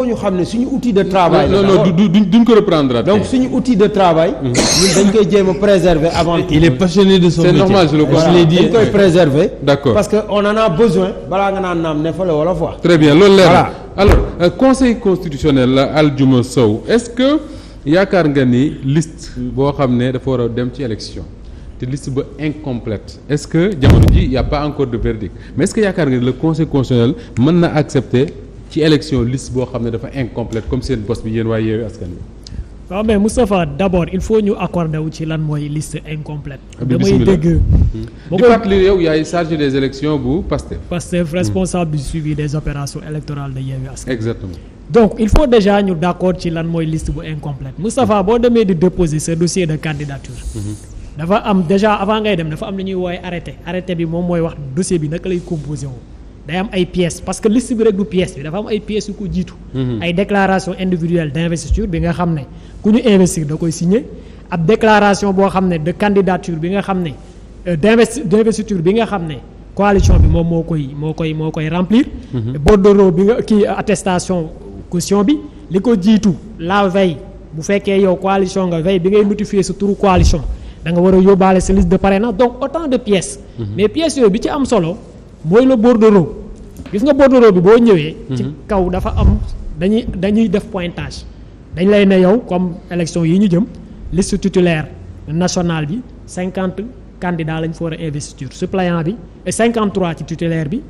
ñu xam ne suñu outil de travail. non duñ ko reprendre. donc suñu outil de travail. ñun dañ koy jéem a préserver avant tout. il est passionné de son métier. C'est normal, je le crois. Voilà, dañ koy préserver. D'accord. parce que on en a besoin balaa nga naan naam ne fa la wala fa. très bien loolu leer na. voilà alors conseil constitutionnel la Aldiouma Sow est-ce que yaakaar nga ni liste boo xam ne dafa war a dem ci élection te liste ba incomplète est-ce que jamono ji y a pas encore de verdict mais est-ce que yaakaar nga ni le conseil constitutionnel mën na accepter ci élection liste boo xam ne dafa incomplète comme seen bos bi yéen waaye Yewwi Askan Wi. waaw mais Moustapha d'abord il faut ñu accorder wu ci lan mooy liste incomplète. damay bismillah. dégg. di fàttali yow yaay chargé des élections bu Pastef responsable du suivi des opérations électorales de Yewwi Askan Wi. exactement. donc il faut déjà ñu d'accord ci lan mooy liste bu incomplète Moustapha boo demee di déposer ce dossier de candidature. dafa am déjà avant ngay dem dafa am lu ñuy woowee arrêté bi moom mooy wax dossier bi naka lay composé wu. day am ay pièces parce que liste bi rek du pièce bi dafa am ay pièces yu ko jiitu. ay déclaration individuelle d'investiture bi nga xam ne ku ñu investir da koy signer ab déclaration boo xam ne de candidature bi nga xam ne d'investiture bi nga xam ne coalition bi moom moo koy remplir. bordereau bi nga kii attestation caution bi li ko jiitu la veille bu fekkee yow coalition nga veille bi ngay notifier sa turu coalition da nga war a yóbbaale sa liste de parrainage donc autant de pièces. mais pièces yooyu bi ci am solo. mooy le bordereau gis nga bordereau bi boo ñëwee. ci kaw dafa am dañuy def pointage dañ lay ne yow comme élection yi ñu jëm liste titulaire nationale bi 50 candidats lañ fa war a investiture suppléant bi et 53 ci titulaire bi.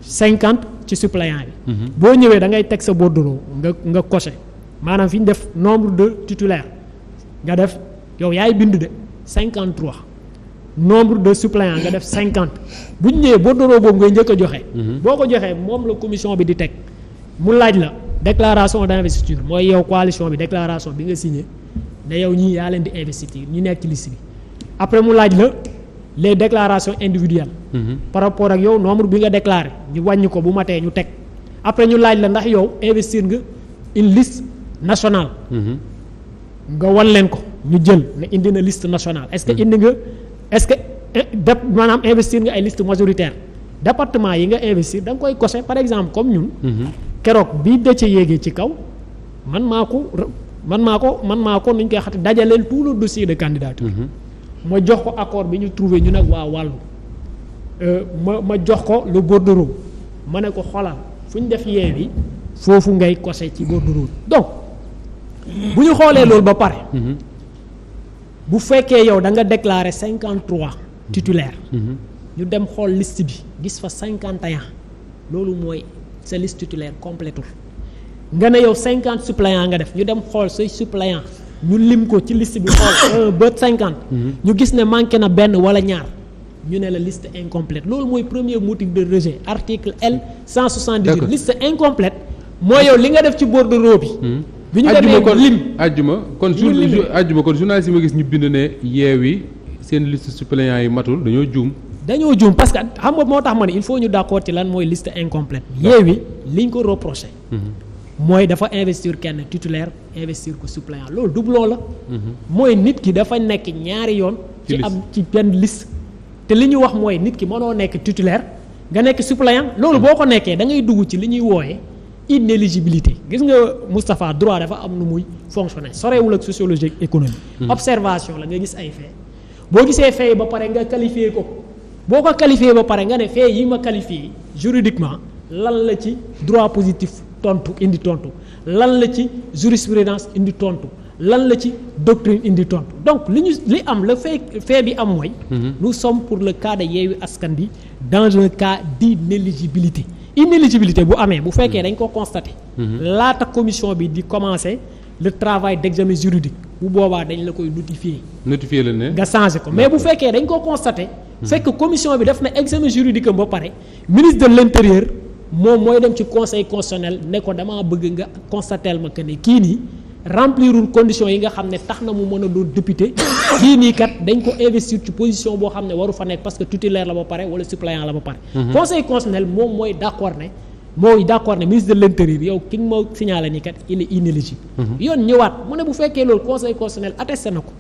50 ci suppléant bi. boo ñëwee da ngay teg sa bordereau nga coché maanaam fi ñu def nombre de titulaire nga def yow yaay bind de 53. nombre de suppléants nga def 50 bu ñu ñëwee bordereau boobu ngay njëkk a joxe. boo ko joxee moom la commission bi di teg mu laaj la déclaration d'investiture mooy yow coalition bi déclaration bi nga signé ne yow ñii yaa leen di investir ñu nekk ci liste bi après mu laaj la les déclarations individuelles. par rapport ak yow nombre bi nga déclaré ñu wàññi ko bu matee ñu teg après ñu laaj la ndax yow investir nga une liste nationale. nga wan leen ko ñu jël ne indi na liste nationale est-ce que indi nga. est-ce que maanaam investir nga ay liste majoritaire département yi nga investir da nga koy coché par exemple comme ñun. keroog bii dëcc yéegee ci kaw man maa ko nuñ koy xati dajaleel tout le dossier de candidature. ma jox ko accord bi ñu trouvé ñu nag waa wàllu ma jox ko le bordereau ma ne ko xoolal fu ñu def Yewwi foofu ngay coché ci bordereau donc bu ñu xoolee loolu ba pare. bu fekkee yow da nga déclarer 53 titulaires. ñu dem xool liste bi gis fa 51 loolu mooy sa liste titulaire complétul nga ne yow 50 suppléants nga def ñu dem xool say suppléants ñu lim ko ci liste bi xool 1 ba 50. ñu gis ne manqué na benn wala ñaar ñu ne la liste incomplète loolu mooy premier motif de rejet article L 178 liste incomplète mooy yow li nga def ci bordereau bi. bi ñu demee lim ajjuma kon journaliste yi ma gis ñu bind ne Yewwi seen liste suppléants yi matul dañoo juum parce que xam nga moo tax ma ne il faut ñu d'accord ci lan mooy liste incomplète. Yewwi liñ ko reproché. mooy dafa investir kenn titulaire investir ko suppléant loolu doublon la. mooy nit ki dafa nekk ñaari yoon. ci benn liste. te li ñu wax mooy nit ki mënoo nekk titulaire nga nekk suppléant loolu boo ko nekkee da ngay dugg ci li ñuy wooyee. inéligibilité gis nga Moustapha droit dafa am nu muy fonctionner sorewul ak sociologie ak économie. observation la nga gis ay fait boo gisee fait yi ba pare nga qualifié ko boo ko qualifié ba pare nga ne fait yi ma qualifié juridiquement lan la ci droit positif indi tontu lan la ci jurisprudence indi tontu lan la ci doctrine indi tontu donc li am le fait bi am mooy. nous sommes pour le cas de Yewwi Askan Wi dans un cas d'inéligibilité. inéligibilité bu amee bu fekkee dañ ko constaté. laata commission bi di commencer le travail d'examen juridique bu boobaa dañ la koy notifier la ne nga changé ko mais bu fekkee dañ ko constaté. fekk commission bi def na examen juridique am ba pare ministre de l'intérieur moom mooy dem ci conseil constitutionnel ne ko damaa bëgg nga constater ma que ne kii nii remplirul conditions yi nga xam ne tax na mu mën a doon député kii nii kat dañ ko investir ci position boo xam ne waru fa nekk parce que titulaire la ba pare wala suppléant la ba pare. conseil constitutionnel moom mooy d'accord ne ministre de l'intérieur yow ki nga ma signalé nii kat il est inéligible. yoon ñëwaat mu ne bu fekkee loolu conseil constitutionnel attesté na ko.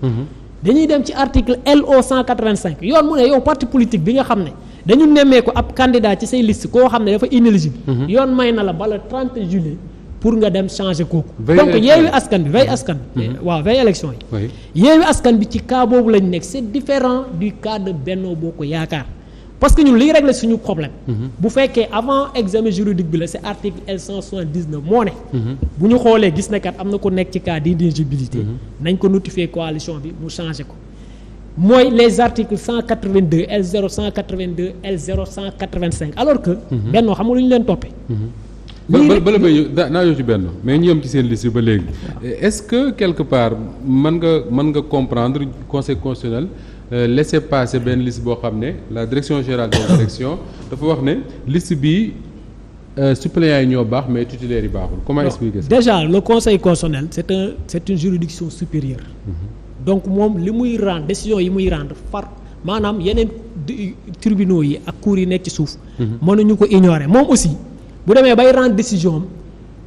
dañuy dem ci article LO 185 yoon mu ne yow parti politique bi nga xam ne dañu nemmee ko ab candidat ci say liste koo xam ne dafa inéligible. yoon may na la bala 30 juillet pour nga dem changer kooku. Veille donc élection Yewwi Askan bi veille askan bi. waaw veille élection yi. oui Yewwi Askan bi ci cas boobu lañ nekk c'est différent du cas de Benno Bokk Yaakaar parce que ñun liy régler suñu problème. bu fekkee avant examen juridique bi la c'est article L179 moo ne. bu ñu xoolee gis ne kat am na ko nekk ci cas d'inéligibilité. nañ ko notifier coalition bi mu changer ko. mooy les articles 182 L0 182 L0 185 alors que. Benno xam nga lu ñu leen toppee. bala may naa yow ci benn mais ñu yem ci seen liste ba léegi est-ce que quelque part mën nga comprendre conseil constitutionnel laisser passer benn liste boo xam ne la direction générale des élections dafa wax ne liste bi suppléants yi ñoo baax mais titulaires yi baaxul comment expliquer ça? Déjà le conseil constitutionnel c'est une juridiction supérieure. Donc moom li muy rendre décision yi muy rendre maanaam yeneen tribunaux yi ak cours yi nekk ci suuf. mënuñu ko ignorer moom aussi. bu demee bay rendre décision am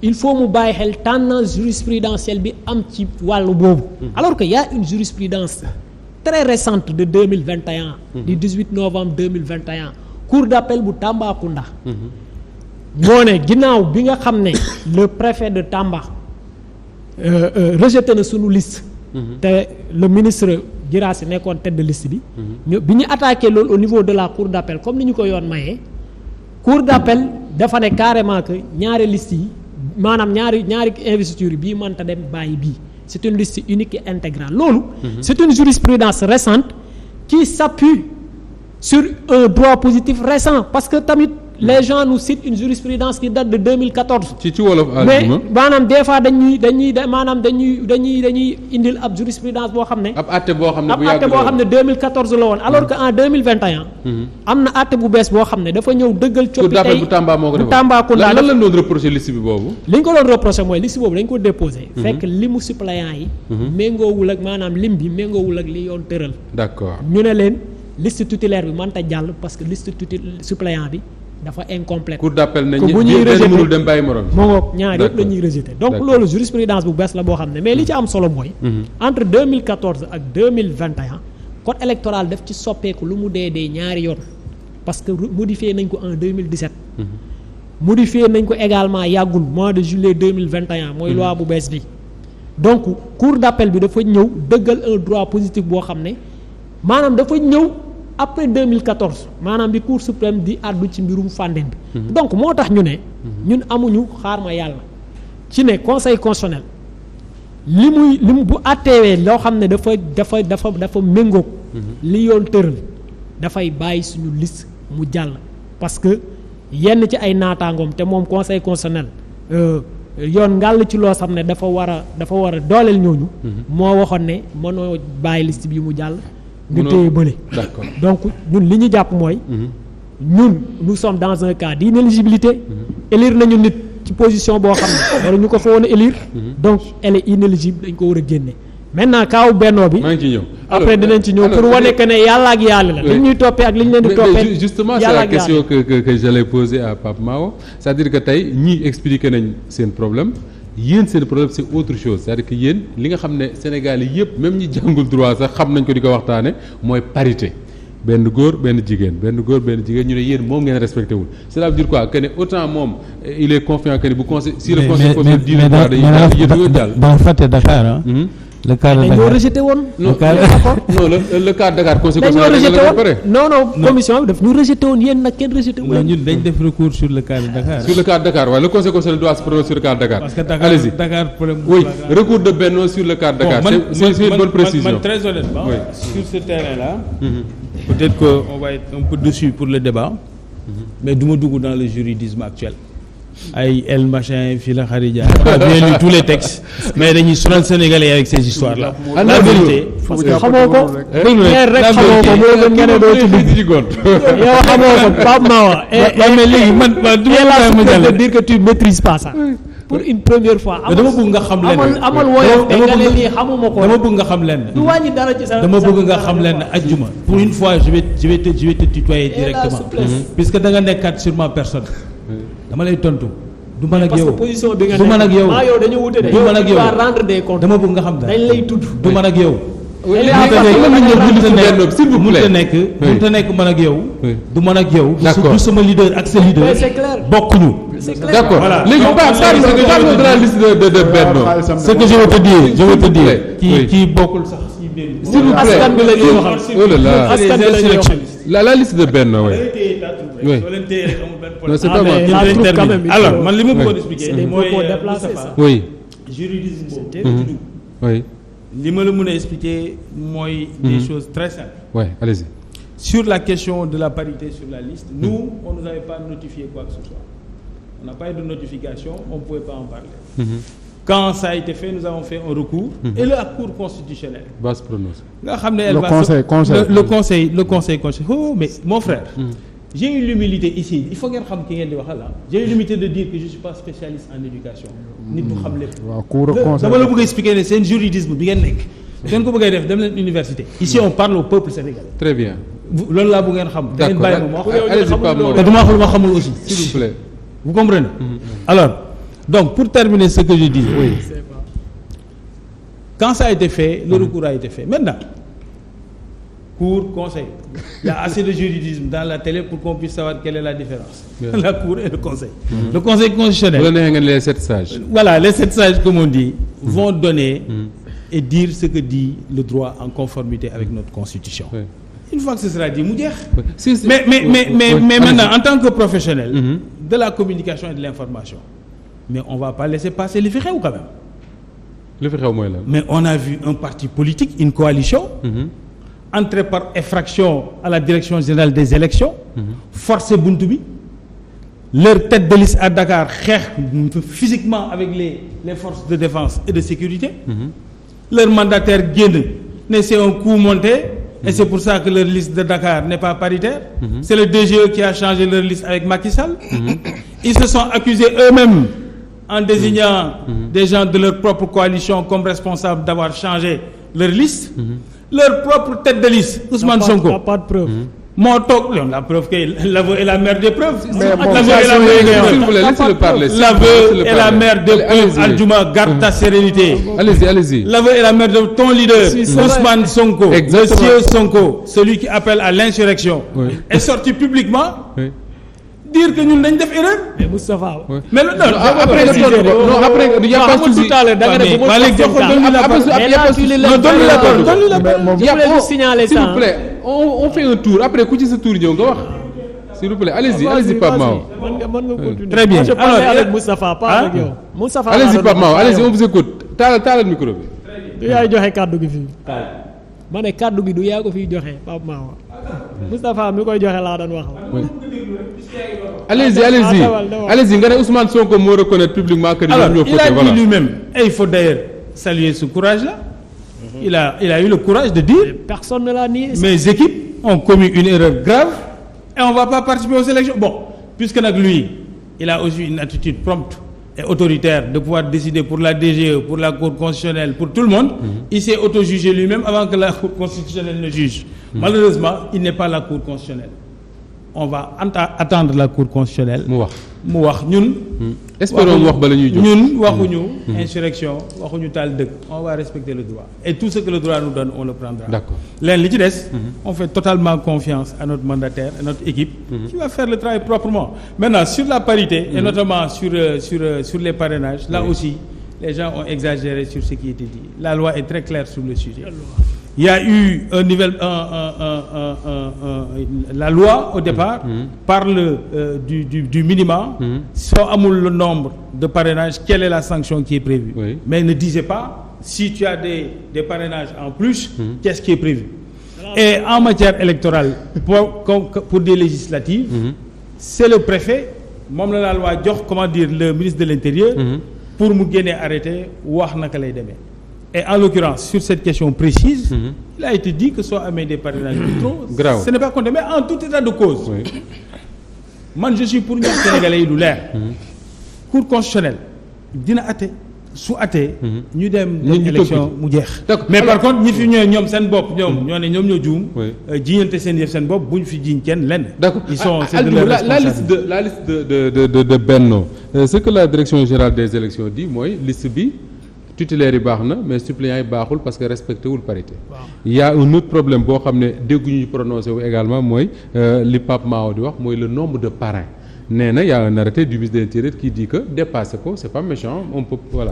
il faut mu bàyyi xel tendance jurisprudentielle bi am ci wàllu boobu. alors que y a une jurisprudence très récente de 2021. du 18 novembre 2021 cour d'appel bu Tambacounda. moo ne ginnaaw bi nga xam ne le préfet de Tamba rejeté na sunu liste. te le ministre Guirassy nekkoon tête de liste bi. bi ñu attaqué loolu au niveau de la cour d'appel comme ni ñu ko yoon mayee. cour d'appel dafa ne carrément que ñaari liste yi maanaam ñaari investiture yi bii mënta dem bàyyi bii c'est une liste unique et intégrale loolu c'est une jurisprudence récente qui s'appuie sur un droit positif récent parce que tamit les gens nous citent une jurisprudence qui date de 2014 ci wolof mais maanaam des fois dañuy indil ab jurisprudence boo xam ne ab àtte boo xam ne ab àtte boo xam ne 2014 la woon alors que en 2021 am na àtte bu bees boo xam ne dafa ñëw dëggal coppi tey bu Tamba moo ko defoon Tambacounda lan lañ doon reprocher liste bi boobu li ñu ko doon reprocher mooy liste boobu dañ ko déposé fekk limu suppléants yi méngoowul ak maanaam lim bi méngoowul ak li yoon tëral d'accord ñu ne leen liste titulaire bi mënta jàll parce que liste suppléant bi dafa incomplète. cour d'appel nañ bu ñuy rejeté mënul dem bàyyi morom moo ngoog ñaar yëpp la ñuy rejeté donc loolu jurisprudence bu bees la boo xam ne mais li ci am solo mooy entre 2014 ak 2021 code électoral daf ci soppeeku lu mu dee ñaari yoon parce que modifié nañ ko en 2017 modifié nañ ko également yàggul mois de juillet 2021 mooy loi bu bees bi donc cour d'appel bi dafa ñëw dëggal un droit positif boo xam ne maanaam dafa ñëw après 2014 maanaam bi cour suprême di àddu ci mbirum Fandène bi donc moo tax ñu ne ñun amuñu xaar ma yàlla ci ne conseil constitutionnel li mu bu àtteewee loo xam ne dafa méngoog li yoon tëral dafay bàyyi suñu liste mu jàll parce que yenn ci ay naataangoom te moom conseil constitutionnel yoon ngàll ci loo xam ne dafa war a dooleel ñooñu moo waxoon ne mënoo bàyyi liste bi mu jàll nga téye bële donc ñun li ñu jàpp mooy ñun nous sommes dans un cas d'inéligibilité élire nañu nit ci position boo xam ne waru ñu ko fa woon a élire donc elle est inéligible dañ ko war a génne maintenant kaaw Benno bi après dinañ ci ñëw pour wane que ne yàlla ak yàlla la li ñuy toppee ak li ñu leen di toppee justement c'est la question que j'allais poser à Pape Mao c'est-à-dire que tey ñii expliquer nañ seen problème yéen seen problème c'est autre chose c'est-à-dire que yéen li nga xam ne Sénégal yi yëpp même ñi jàngul droit sax xam nañ ko di ko waxtaane mooy parité benn góor benn jigéen ñu ne yéen moom ngeen respecté wul cela veut dire quoi que ne autant moom il est confiant que ne bu conseil si le conseil constitutionnel dit le droit dañuy daal dafa fàtte Dakar ah le cas de Dakar dañoo rejeté woon. le cas de Dakar conseil constitutionnel non commission bi daf ñu rejeté woon yéen nag kenn rejeté wu. ñun dañ def recours sur le cas de Dakar. sur le cas de Dakar waaye le conseil constitutionnel doit se prononcer sur le cas de Dakar. parce que Dakar problème. oui recours de Benno sur le cas de Dakar. c'est une bonne précision. man très honnêtement. sur ce terrain-là. peut-être que on va être un peu dessus pour le débat. mais du ma dugg dans le juridisme actuel. ay el machin fii la Khadija a bien lu tous les textes mais dañuy sonal Sénégalais avec ces histoires là. la vérité parce que xamoo ko. rek xamoo ko moo gën nga ne doo ci dugg. yow xamoo ko Pape Mawa. mais léegi man du ma dire que tu maîtrises pas ça. pour une première fois. dama bëgg nga xam lenn amal woyof nga ne lii xamuma ko. dama bëgg nga xam lenn. du wàññi dara ci sa. dama bëgg nga xam lenn ajjuma. pour une fois je vais te tutoyer directement. puisque da nga nekkaat sur ma personne. dama lay tontu. du man ak yow parce que position bi nga du man ak yow yow dañu wute de. du man ak yow rendre des comptes. dama bëgg nga xam daal dañ lay tudd. du man ak yow. mënut a nekk man ak yow. du man ak yow. d'accord du sama leader ak sa leader. c'est clair bokkuñu. c'est clair. d'accord Voilà. léegi parle de la liste de Benno. ce que je veux te dire Oui. kii bokkul sax ci biir. S'il vous plaît. askan bi la ñuy waxal. Oh là là. askan bi la ñuy waxal. la liste de Benno oui. Oui. Non, c'est pas mais mal. la troupe quand même, il alors faut- man li ma bëggoon Oui. expliquer. C'est des mooy propos déplacés, Moustapha, ça. Oui. juridisme boobu. Oui. li ma la mën a expliquer mooy des choses très simples. Ouais, allez-y. Sur la question de la parité sur la liste, nous, on ne nous avait pas notifié quoi que ce soit. On n'a pas eu de notification, on ne pouvait pas en parler. Quand ça a été fait, nous avons fait un recours et la Cour constitutionnelle. Va se prononcer. Nga xam ne elle Le va conseil, conseil. le conseil constitutionnel. Oh, mais mon frère, j'ai eu l'humilité ici. Il faut ngeen xam ki ngeen di waxal la. J'ai eu l'humilité de dire que je ne suis pas spécialiste en éducation. Nit du xam lépp. waaw cour conseil dama la bëgg a expliquer ne seen juridisme bi ngeen nekk. ngeen ko bëggee def dem leen université. Ici on parle au peuple sénégalais. Très bien. Loolu laa bëgg ngeen xam. da ngeen bàyyi ma ma wax. Allez-y Pape Mor. te du ma wax lu ma xamul aussi. S'il vous plaît. Vous comprenez? Alors, donc pour terminer ce que je dis. Oui. Quand ça a été fait, le recours a été fait. Maintenant, Cour, Conseil. Il y a assez de juridisme dans la télé pour qu'on puisse savoir quelle est la différence. Bien. La Cour et le Conseil. Le Conseil constitutionnel. Bu la neexee ngeen les 7 sages. Voilà, les 7 sages, comme on dit, vont donner et dire ce que dit le droit en conformité avec notre Constitution. Oui. Une fois que ce sera dit, mu jeex. Si, si. Mais Oui, maintenant, en tant que professionnel Mhm. de la communication et de l'information, mais on ne va pas laisser passer les faits quand même. Li fi xew mooy lan. Mais on a vu un parti politique, une coalition, entrer par effraction à la direction générale des élections, forcer buntu bi, leur tête de liste à Dakar xeex physiquement avec les forces de défense et de sécurité. Leur mandataire génn ne c'est un coup monté et c'est pour ça que leur liste de Dakar n'est pas paritaire. C'est le DGE qui a changé leur liste avec Macky Sall. Ils se sont accusés eux-mêmes en désignant des gens de leur propre coalition comme responsables d'avoir changé leur liste. Leur propre tête de liste, Ousmane Sonko. T'as pas de preuve. moo toog la preuve que l'aveu est la mère des preuves. Mais bon, L'aveu ça, est la c'est- mère des S'il preuves. vous plaît, laissez-le parler. L'aveu est la mère des preuves. Allez-y. Aldjuma, garde ta sérénité. Allez-y. L'aveu est la mère de ton leader, Si, c'est Ousmane Sonko. Exactement. Monsieur Sonko, celui qui appelle à l'insurrection, Oui. est sorti publiquement Oui. dire que ñun dañ def erreur. mais Moustapha. Oui. Mais non, Après, non, après, il y a pas de souci. tout à l'heure da nga ne bu ma Allez, toog jox ko seen donne-lui la cas. parole. Mais là, tu les laisses Non, donne-lui la parole, donne-lui la Mais parole. moom- Je voulais juste signaler S'il ça. vous plaît, on fait un tour. Après, ku ci sa tour ñëw nga wax. S'il vous plaît, allez-y Pape Mao. mën nga continuer. Très bien. Moi, je parlais Alors, avec Moustapha, pas avec yow. Moustapha laa Allez-y doon Pape Mao, wax, allez-y, yow. on vous écoute. Taalal micro bi. du yaay joxe kàddu gi fii. ma ne kàddu gi du yaa ko fiy joxe Pape Mao. Moustapha mi koy joxe laa doon wax. Allez-y. Allez-y, nga ne Ousmane Sonko moo reconnaître publiquement que Alors, ñoom ñoo il a fauté, dit voilà. lui-même, et il faut d'ailleurs saluer ce courage-là. Il a eu le courage de dire Personne ne l'a nié. mes équipes ont commis une erreur grave et on ne va pas participer aux élections. Bon, puisque lui, il a aussi une attitude prompte et autoritaire de pouvoir décider pour la DGE, pour la Cour constitutionnelle, pour tout le monde, il s'est auto-jugé lui-même avant que la Cour constitutionnelle ne juge. Malheureusement, il n'est pas la Cour constitutionnelle. On va attendre la Cour constitutionnelle. mu wax. ñun. Espérons mu wax ba la ñuy jóg. ñun waxuñu insurrection waxuñu taal dëkk on va respecter le droit et tout ce que le droit nous donne on le prendra. D'accord. Leen li ci des. On fait totalement confiance à notre mandataire à notre équipe. Qui va faire le travail proprement. Maintenant sur la parité. Et notamment sur les parrainages. Là aussi les gens ont exagéré sur ce qui était dit. La loi est très claire sur le sujet. Il y a eu la loi au départ parle du minimum. Soo amul le nombre de parrainages, quelle est la sanction qui est prévue? Oui. Mais ne disait pas si tu as des parrainages en plus, qu'est-ce qui est prévu? Et en matière électorale, pour des législatives, c'est le préfet, moom la loi jox, comment dire, le ministre de l'Intérieur, pour mu génne arrêté wax naka lay demee. Et en l'occurrence, sur cette question précise, il a été dit que soit amee des parrainages trop, Grave. ce n'est pas compté, mais en tout état de cause. Oui. Man je suis pour ñoom Sénégalais yi lu leer. Cour constitutionnelle dina atte su attee ñu dem ñu élection mu jeex. D'accord. Mais Alors- par contre ñi fi ñëwee ñoom seen bopp ñoom ñoo ne ñoom ñoo juum. Oui. jiñante seen yëf seen bopp bu ñu fi jiñ kenn lenn. D'accord. Ils sont c'est de Aldou, leur la liste responsabilité. la liste de Benno. Ce que la direction générale des élections dit mooy liste bi titulaire yi baax na mais suppléants yi baaxul parce que respecté wul parité. Il y a un autre problème boo xam ne dégguñu prononcé wu également mooy li Pape Mao di wax mooy le nombre de parrains. nee na y a un arrêté du ministre de l'Intérieur qui dit que dépasser ko c'est pas méchant on peut voilà.